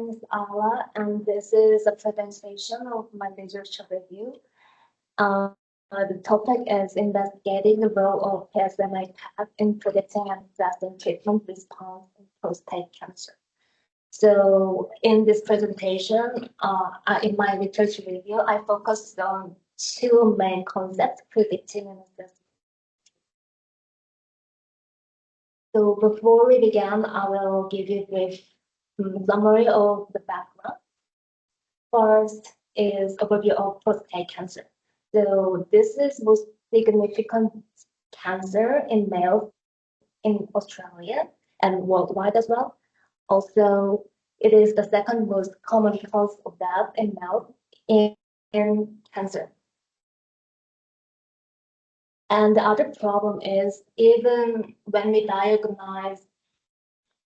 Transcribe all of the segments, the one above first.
name is Ala, and this is a presentation of my literature review. The topic is investigating the role of PSMA PET in predicting and assessing treatment response in prostate cancer. So in this presentation, in my literature review, I focused on two main concepts: predicting and assessing. So before we begin, I will give you a brief summary of the background. First is overview of prostate cancer. So this is most significant cancer in males in Australia and worldwide as well. Also, it is the second most common cause of death in males in cancer. And the other problem is, even when we diagnose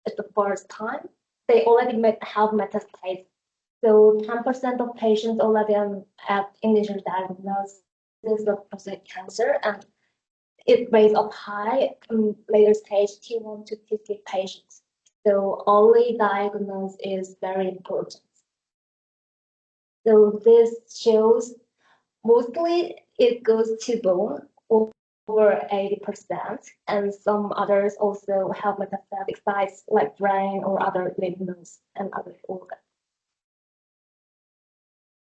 at the first time, they already have metastasis. So 10% of patients already at initial diagnosis of prostate cancer, and it rates up high in later stage T1 to T3 patients. So early diagnosis is very important. So this shows mostly it goes to bone, over 80%, and some others also have metastatic sites like brain or other lymph nodes and other organs.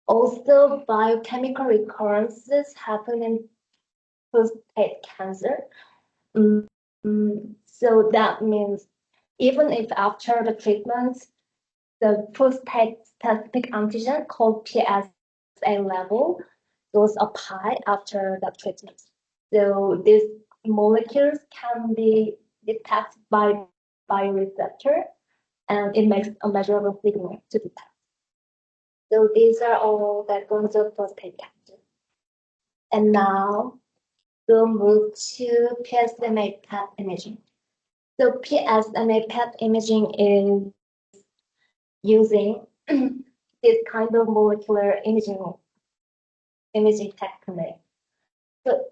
Also, biochemical recurrences happen in prostate cancer. So that means even if after the treatment, the prostate-specific antigen called PSA level goes up high after the treatment. So these molecules can be detected by bioreceptor, and it makes a measurable signal to detect. So these are all backgrounds of prostate cancer. And now we'll move to PSMA PET imaging. So PSMA PET imaging is using this kind of molecular imaging technique. So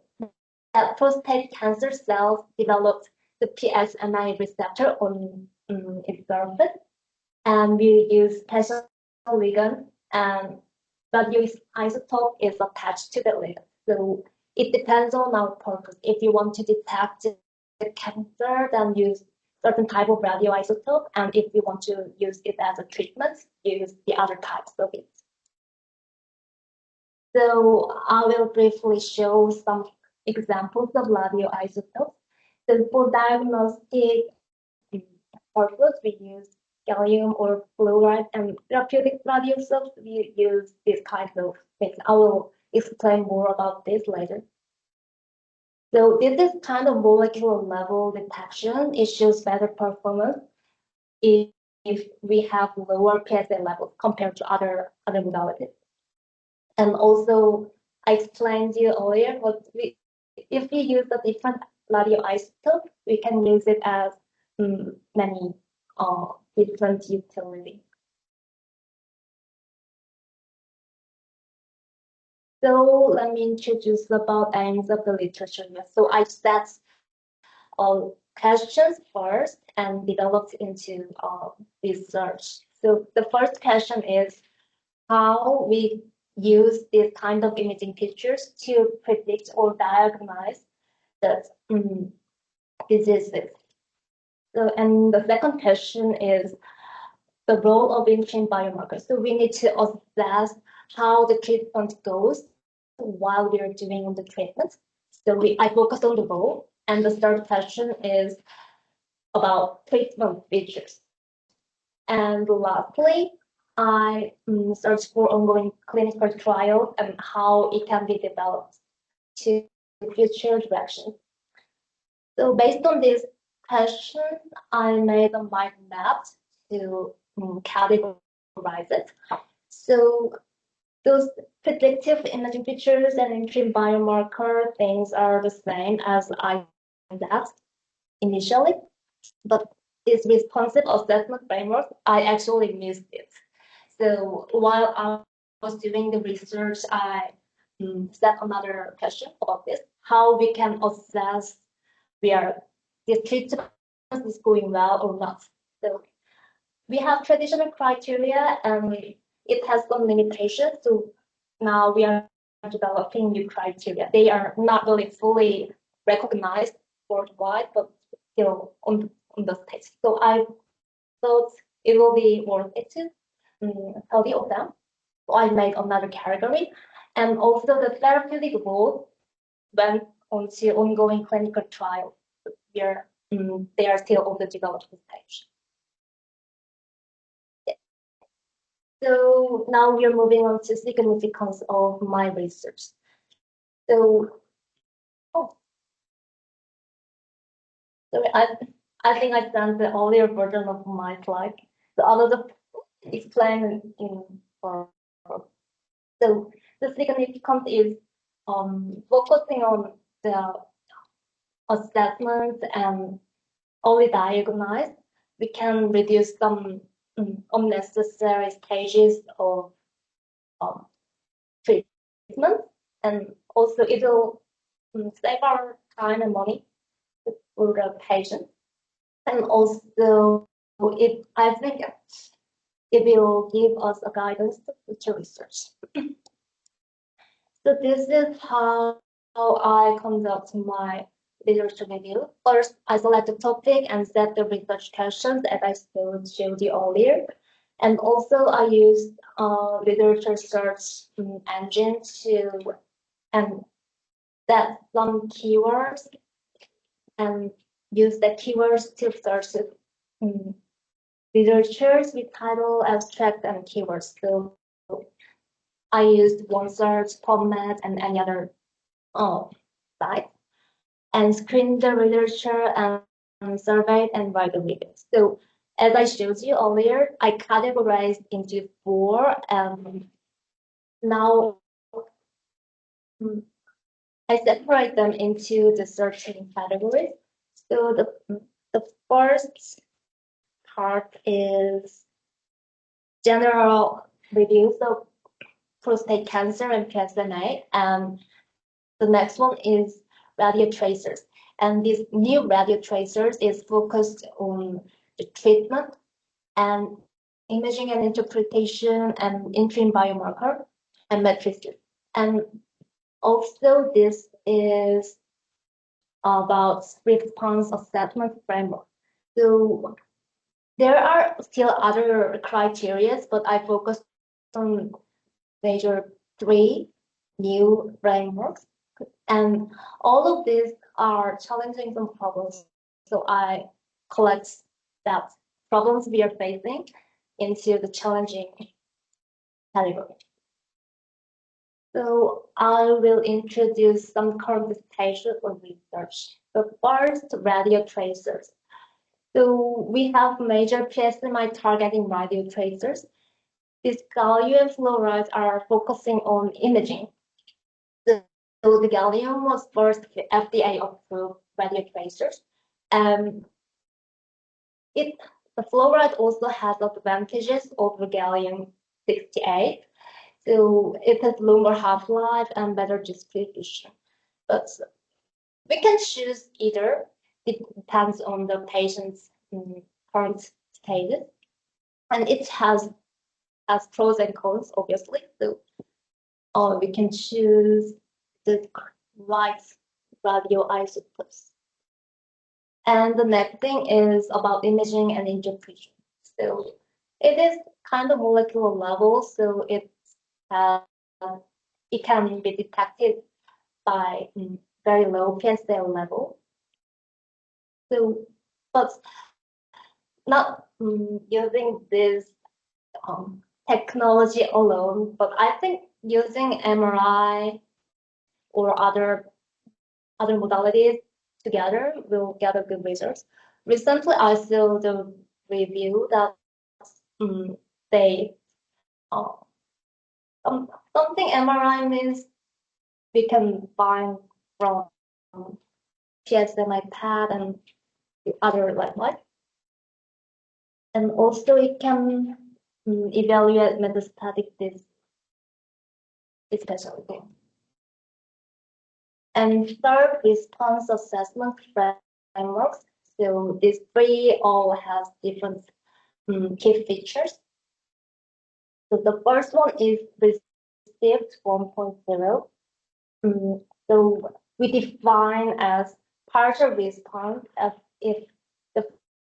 that prostate cancer cells developed the PSMA receptor on its surface, and we use special ligand, and radioisotope is attached to the ligand. So it depends on our purpose. If you want to detect the cancer, then use certain type of radioisotope, and if you want to use it as a treatment, use the other types of it. So I will briefly show some examples of radioisotopes. So for diagnostic purpose, we use gallium or fluoride, and therapeutic radioisotopes, we use these kinds of things. I will explain more about this later. So this is kind of molecular level detection. It shows better performance if we have lower PSA levels compared to other modalities. And also, I explained to you earlier, if we use a different radioisotope, we can use it as many different utility. So let me introduce about aims of the literature. So I set questions first and developed into research. So the first question is how we use this kind of imaging pictures to predict or diagnose the diseases. So, and the second question is the role of interim biomarkers. So we need to assess how the treatment goes while we are doing the treatment. So I focus on the role. And the third question is about treatment features. And lastly, I search for ongoing clinical trials and how it can be developed to future directions. So based on this question, I made a mind map to categorize it. So those predictive imaging features and interim biomarker things are the same as I did initially, but this responsive assessment framework, I actually missed it. So while I was doing the research, I set another question about this: how we can assess whether this treatment is going well or not. So we have traditional criteria and it has some limitations. So now we are developing new criteria. They are not really fully recognized worldwide, but still on the stage. So I thought it will be worth it to study of them. So I made another category. And also the therapeutic role went on to ongoing clinical trials. Where they are still on the development stage. So now we are moving on to significance of my research. So, sorry, I think I sent the earlier version of my slide. So I will explain in for. So the significance is focusing on the assessment and only diagnose. We can reduce some unnecessary stages of treatment, and also it will save our time and money for the patient. And also, I think it will give us a guidance to future research. So this is how I conduct my literature review. First, I select the topic and set the research questions as I showed you earlier. And also I use literature search engine to and set some keywords and use the keywords to search literatures with title, abstract, and keywords. So I used OneSearch, PubMed, and any other site, and screen the literature and surveyed and write the reviews. So as I showed you earlier, I categorized into 4, and now I separate them into the searching categories. So the first part is general reviews of prostate cancer and PSMA, and the next one is radio tracers. And this new radio tracers is focused on the treatment and imaging and interpretation and interim biomarker and matrices. And also this is about response assessment framework. So there are still other criteria, but I focused on major 3 new frameworks. And all of these are challenging some problems. So I collect that problems we are facing into the challenging category. So I will introduce some current stage of research. The first, radio tracers. So we have major PSMA targeting radio tracers. These gallium fluorides are focusing on imaging. So the gallium was first FDA approved radio tracers. The fluoride also has advantages over gallium 68. So it has longer half-life and better distribution. But we can choose either. It depends on the patient's current status. And it has pros and cons, obviously. So we can choose the right radioisotopes. And the next thing is about imaging and interpretation. So it is kind of molecular level, so it can be detected by very low PSA level. So, but not using this technology alone, but I think using MRI or other modalities together will get a good results. Recently, I saw the review that they something MRI means we can find from PSMA PET and other like. And also it can evaluate metastatic disease, especially. And third, response assessment frameworks. So these 3 all have different key features. So the first one is received 1.0. So we define as partial response as if the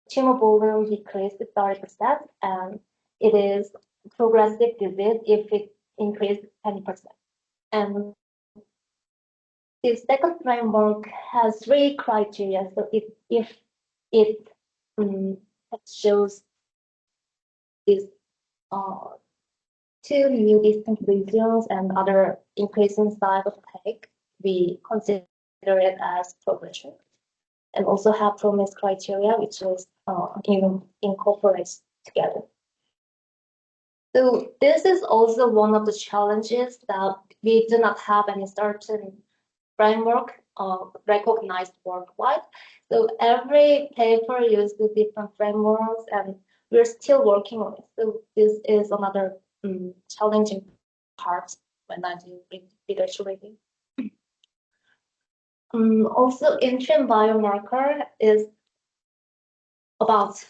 tumor volume decreased 30% and it is progressive disease if it increased 10%. And the second framework has three criteria. So if it shows these two new distinct lesions and other increasing size of plaque, we consider it as progression. And also have promise criteria, which is incorporates together. So this is also one of the challenges that we do not have any certain framework recognized worldwide. So every paper uses different frameworks, and we're still working on it. So this is another challenging part when I do literature review. Also, interim biomarker is about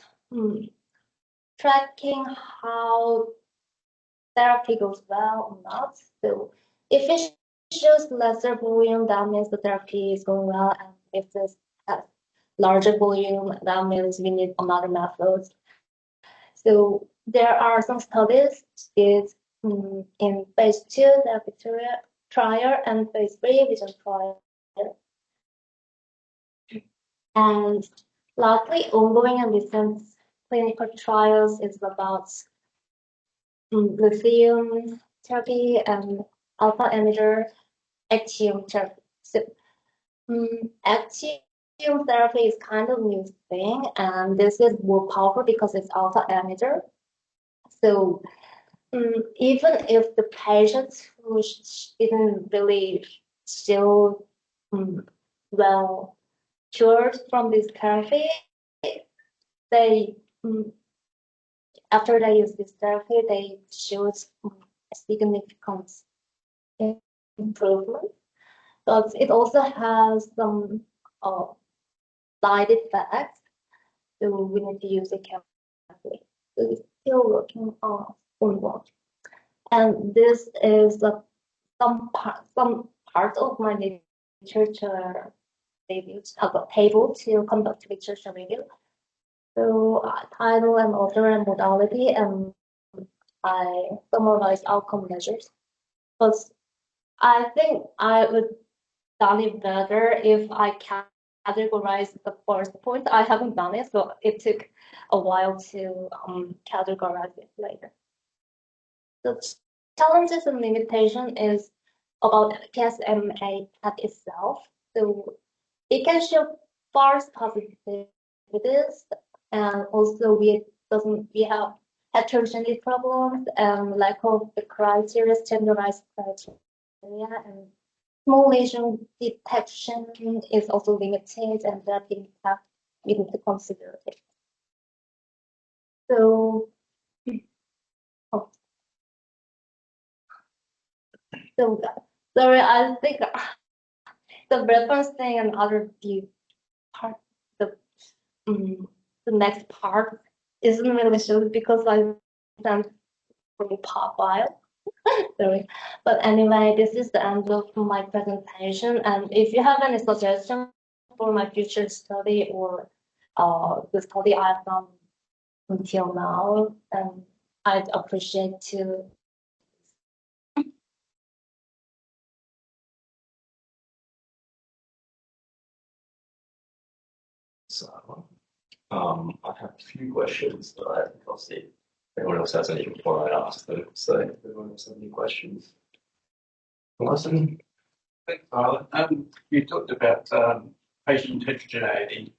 tracking how therapy goes well or not. So if it shows lesser volume, that means the therapy is going well, and if this has larger volume, that means we need another method. So there are some studies did in phase 2 therapy trial and phase 3 vision trial. And lastly, ongoing and recent clinical trials is about lithium therapy and alpha emitter actinium therapy. So, actinium therapy is kind of new thing, and this is more powerful because it's alpha emitter. So, even if the patients who didn't really still well cured from this therapy, they after they use this therapy, they showed a significant improvement. But it also has some side effects, so we need to use it carefully. So we're still working on one. And this is some part of my literature reviews, about table to conduct literature review. So title and author and modality, and I summarize outcome measures. But I think I would done it better if I categorize the first point. I haven't done it, so it took a while to categorize it later. The challenges and limitation is about PSMA PET itself. So it can show false positivities, and also we have heterogeneity problems and lack of the criteria, standardized criteria, and small lesion detection is also limited, and that impact we need to consider it. So, sorry, I think the reference thing and other view part, the next part isn't really sure because I sent from pop file. Sorry, but anyway, this is the end of my presentation. And if you have any suggestions for my future study or the study I've done until now, I'd appreciate to. So, I have a few questions that I think I'll see if anyone else has any before I ask them. So, if anyone else has any questions? Listen. Thanks, Tyler. You talked about patient heterogeneity,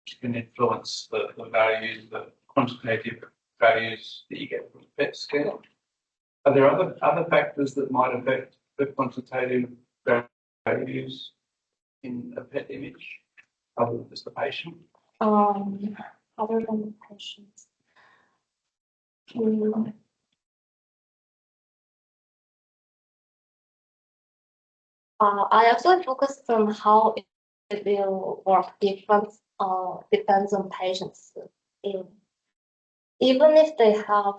which can influence the values, the quantitative values that you get from the PET scan. Are there other factors that might affect the quantitative values in a PET image, other than just the patient? Other than the patients. I actually focus on how it will work. Depends on patients. even if they have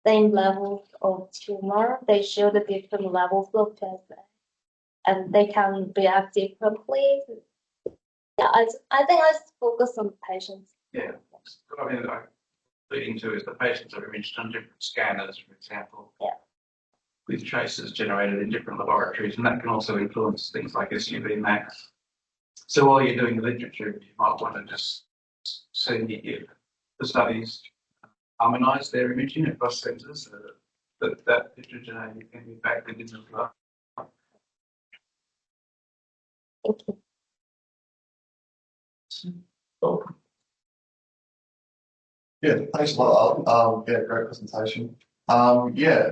same levels of tumor, they show the different levels of PSA, and they can react differently. Yeah, I think I focus on patients. Yeah, I mean, like, leading to is the patients are imaged on different scanners, for example. Yeah. With traces generated in different laboratories, and that can also influence things like SUV max. So while you're doing the literature, you might want to just see if the studies harmonise their imaging across centres, so that heterogeneity can be factored in as well. Thank you. Oh, Yeah, thanks a lot. Yeah, great presentation. Yeah,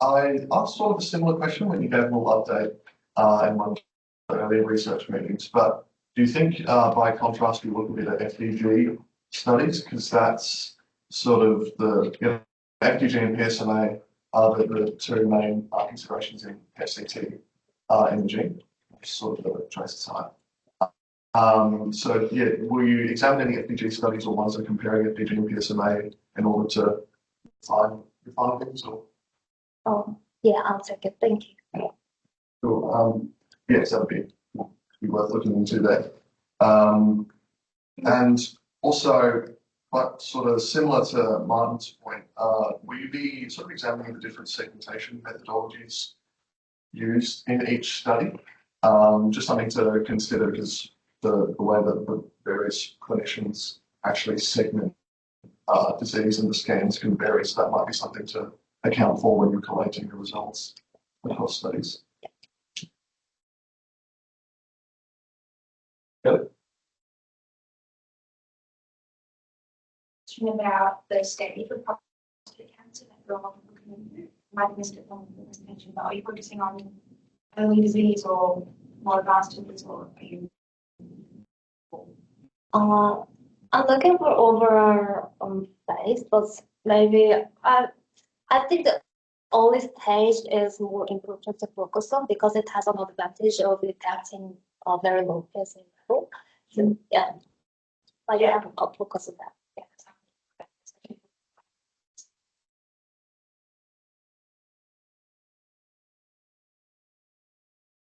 I asked sort of a similar question when you gave a little update in one of the earlier research meetings, but do you think by contrast you look a bit at FDG studies, because that's sort of the FDG and PSMA are the two main considerations in PET-CT imaging, sort of the tracer type. So yeah, will you examine any FDG studies or ones that are comparing FDG and PSMA in order to find things? Or Oh, yeah, I'll take it. Thank you. cool. Yes, that would be worth looking into that. And also, quite sort of similar to Martin's point, will you be sort of examining the different segmentation methodologies used in each study? Just something to consider, because the way that the various clinicians actually segment disease and the scans can vary, so that might be something to account for when you're collating the results across studies. Yep. About the study for prostate cancer that you're looking at, might have missed it from the presentation, but are you focusing on early disease or more advanced disease, or are you? I'm looking for overall phase, but maybe I think the early stage is more important to focus on because it has an advantage of detecting a very low PSA level. So yeah, but yeah, I'll focus on that.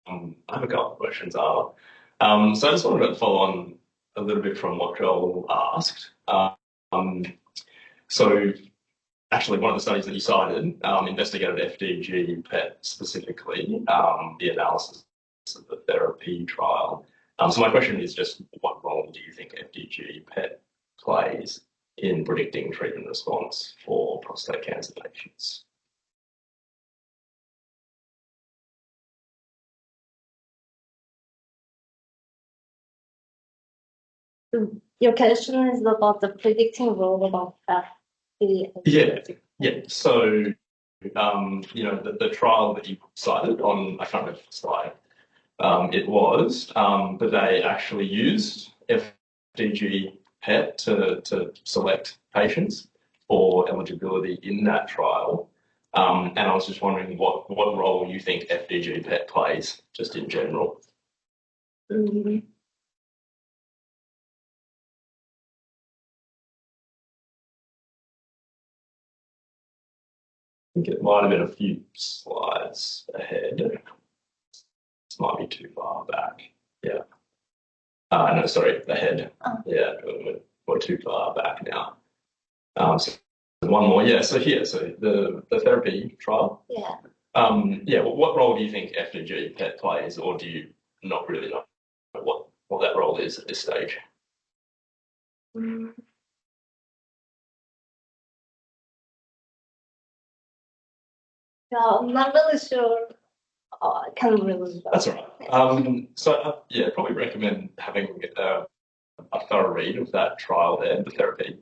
Yeah. I have a couple of questions, Arla. So I just wanted to follow on a little bit from what Joel asked. So actually, one of the studies that you cited investigated FDG PET specifically, the analysis of the therapy trial. So my question is just, what role do you think FDG PET plays in predicting treatment response for prostate cancer patients? Your question is about the predicting role of FDG. Yeah. So, the trial that you cited on, I can't remember the slide, it was, but they actually used FDG PET to select patients for eligibility in that trial. And I was just wondering what role you think FDG PET plays just in general. I think it might have been a few slides ahead. This might be too far back. Yeah. No, sorry, ahead. Yeah, we're too far back now. So one more. Yeah. So here, so the therapy trial. Yeah. Yeah. What role do you think FDG PET plays, or do you not really know what that role is at this stage? No, I'm not really sure. I can't really. That's all right. So yeah, probably recommend having a thorough read of that trial there, the therapy,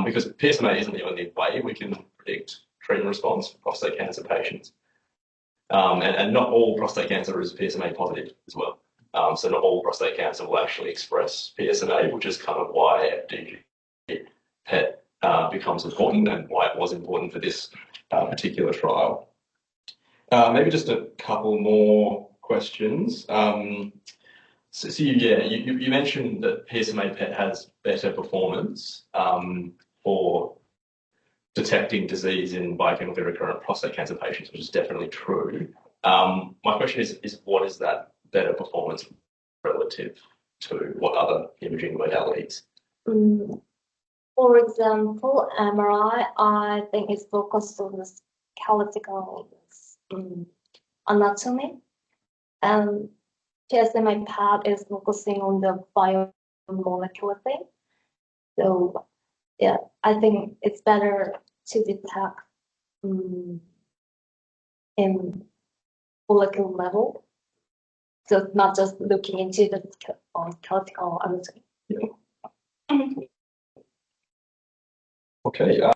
because PSMA isn't the only way we can predict treatment response for prostate cancer patients. And not all prostate cancer is PSMA positive as well. So not all prostate cancer will actually express PSMA, which is kind of why FDG PET becomes important and why it was important for this particular trial. Maybe just a couple more questions. You mentioned that PSMA PET has better performance for detecting disease in biochemically recurrent prostate cancer patients, which is definitely true. My question is what is that better performance relative to what other imaging modalities? For example, MRI, I think is focused on the skeletal anatomy, and PSMA PET is focusing on the biomolecular thing. So, yeah, I think it's better to detect in molecular level, so not just looking into the skeletal anatomy. Okay.